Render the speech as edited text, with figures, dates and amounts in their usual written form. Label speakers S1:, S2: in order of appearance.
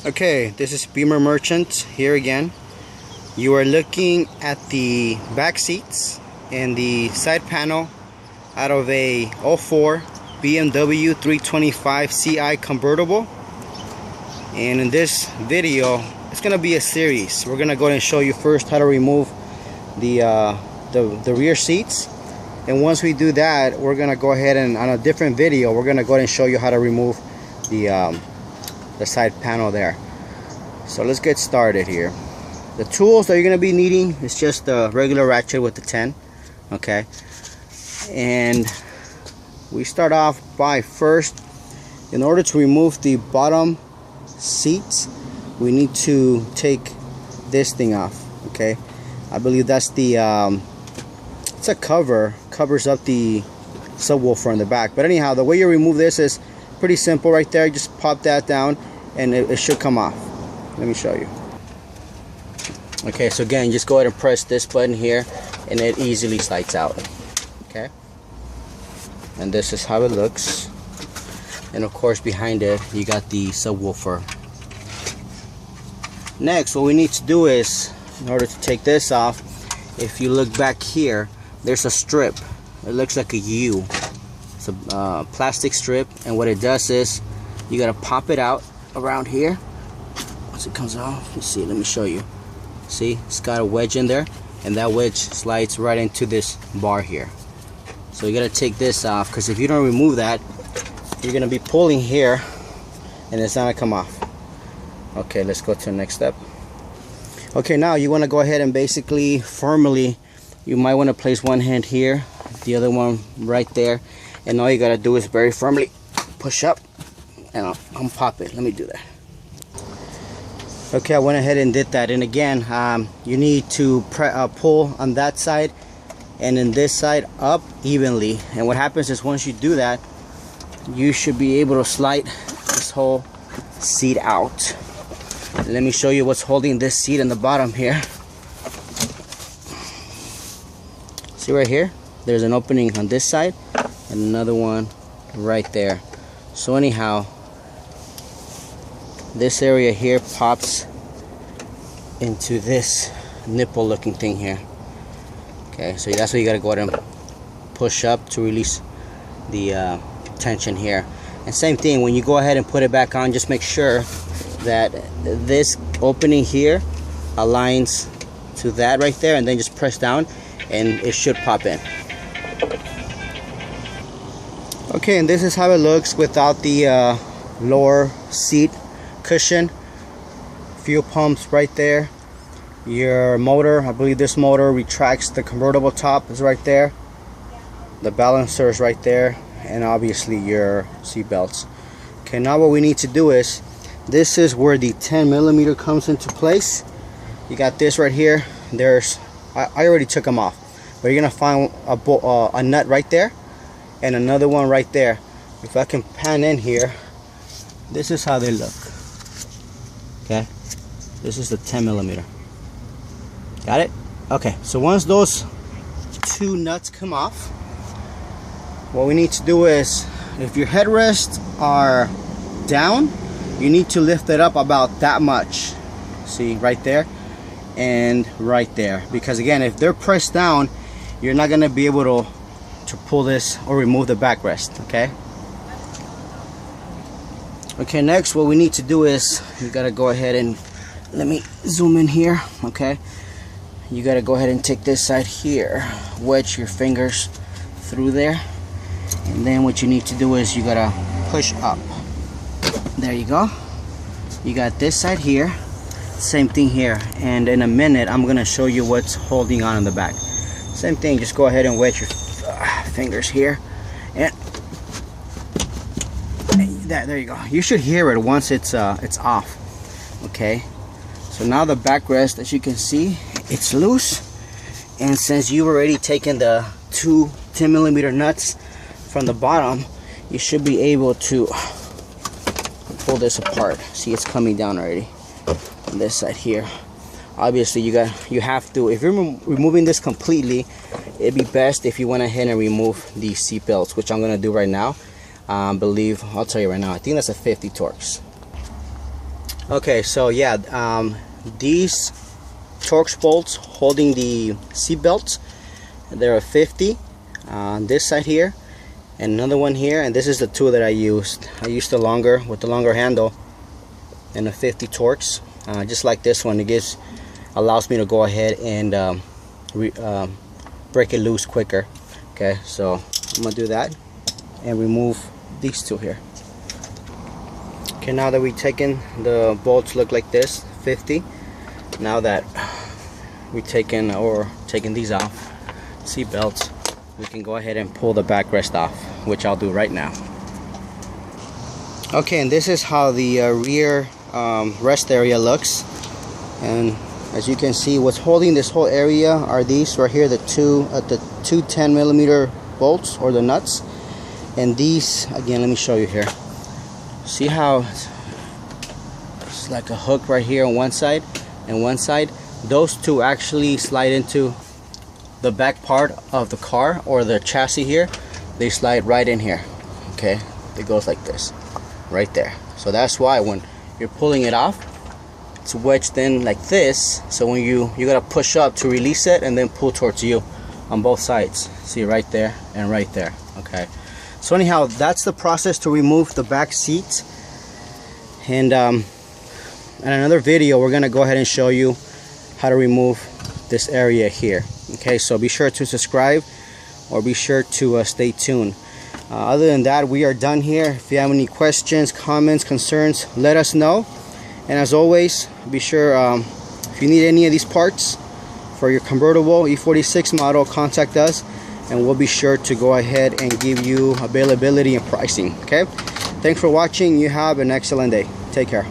S1: Okay, this is Beamer Merchant here again. You are looking at the back seats and the side panel out of a 04 BMW 325 Ci convertible. And in this video, it's gonna be a series. We're gonna go ahead and show you first how to remove the rear seats, and once we do that, we're gonna go ahead and on a different video, we're gonna go ahead and show you how to remove the side panel there. So let's get started here. The tools that you're going to be needing is just the regular ratchet with the 10, okay? And we start off by first, in order to remove the bottom seats, we need to take this thing off, okay? I believe that's the it's a covers up the subwoofer in the back. But anyhow, the way you remove this is pretty simple right there. You just pop that down and it should come off. Let me show you. Okay, so again, just go ahead and press this button here and it easily slides out. Okay, and this is how it looks. And of course behind it you got the subwoofer. Next, what we need to do is, in order to take this off, if you look back here, there's a strip. It looks like a U. It's a plastic strip, and what it does is you gotta pop it out around here. Once it comes off, you see, let me show you. See, it's got a wedge in there, and that wedge slides right into this bar here. So you gotta take this off, because if you don't remove that, you're gonna be pulling here and it's not gonna come off. Okay, let's go to the next step. Okay, now you want to go ahead and basically firmly, you might want to place one hand here, the other one right there, and all you gotta do is very firmly push up and I'll unpop it. Let me do that. Okay, I went ahead and did that, and again, you need to pull on that side and in this side up evenly. And what happens is once you do that, you should be able to slide this whole seat out. Let me show you what's holding this seat in the bottom here. See right here, there's an opening on this side and another one right there. So anyhow, this area here pops into this nipple looking thing here. Okay, so that's what you got to go ahead and push up to release the tension here. And same thing, when you go ahead and put it back on, just make sure that this opening here aligns to that right there, and then just press down and it should pop in. Okay, and this is how it looks without the lower seat cushion. Fuel pumps right there. Your motor, I believe this motor retracts the convertible top, is right there. The balancer is right there, and obviously your seat belts. Okay, now what we need to do is, this is where the 10mm comes into place. You got this right here. There's, I already took them off, but you're gonna find a nut right there and another one right there. If I can pan in here, this is how they look. Okay, this is the 10mm. Got it? Okay, so once those two nuts come off, what we need to do is, if your headrests are down, you need to lift it up about that much. See, right there and right there. Because again, if they're pressed down, you're not gonna be able to pull this or remove the backrest, okay? Okay, next what we need to do is, you gotta go ahead and, let me zoom in here, okay? You gotta go ahead and take this side here, wedge your fingers through there, and then what you need to do is you gotta push up. There you go. You got this side here, same thing here, and in a minute I'm gonna show you what's holding on in the back. Same thing, just go ahead and wedge your fingers here, and there you go. You should hear it once it's off. Okay, so now the backrest, as you can see, it's loose, and since you've already taken the two 10mm nuts from the bottom, you should be able to pull this apart. See, it's coming down already on this side here. Obviously you have to, if you're removing this completely, it'd be best if you went ahead and remove these seat belts, which I'm gonna do right now. I'll tell you right now, I think that's a 50 Torx. Okay, so yeah, these Torx bolts holding the seat belts, there are 50 on this side here, and another one here, and this is the two that I used. I used the longer, with the longer handle, and a 50 Torx, just like this one. It allows me to go ahead and break it loose quicker. Okay, so I'm gonna do that and remove these two here. Okay, now that we've taken, the bolts look like this, 50. Now that we've taken these off, seat belts, we can go ahead and pull the backrest off, which I'll do right now. Okay, and this is how the rear rest area looks. And as you can see, what's holding this whole area are these right here, the two 10mm bolts, or the nuts. And these, again, let me show you here. See how it's like a hook right here on one side and one side? Those two actually slide into the back part of the car, or the chassis here. They slide right in here. Okay, it goes like this, right there. So that's why when you're pulling it off, it's wedged in like this. So when you gotta push up to release it, and then pull towards you on both sides. See, right there and right there. Okay. So anyhow, that's the process to remove the back seats. And in another video, we're gonna go ahead and show you how to remove this area here. Okay, so be sure to subscribe, or be sure to stay tuned. Other than that, we are done here. If you have any questions, comments, concerns, let us know. And as always, be sure, if you need any of these parts for your convertible E46 model, contact us, and we'll be sure to go ahead and give you availability and pricing. Okay, thanks for watching. You have an excellent day. Take care.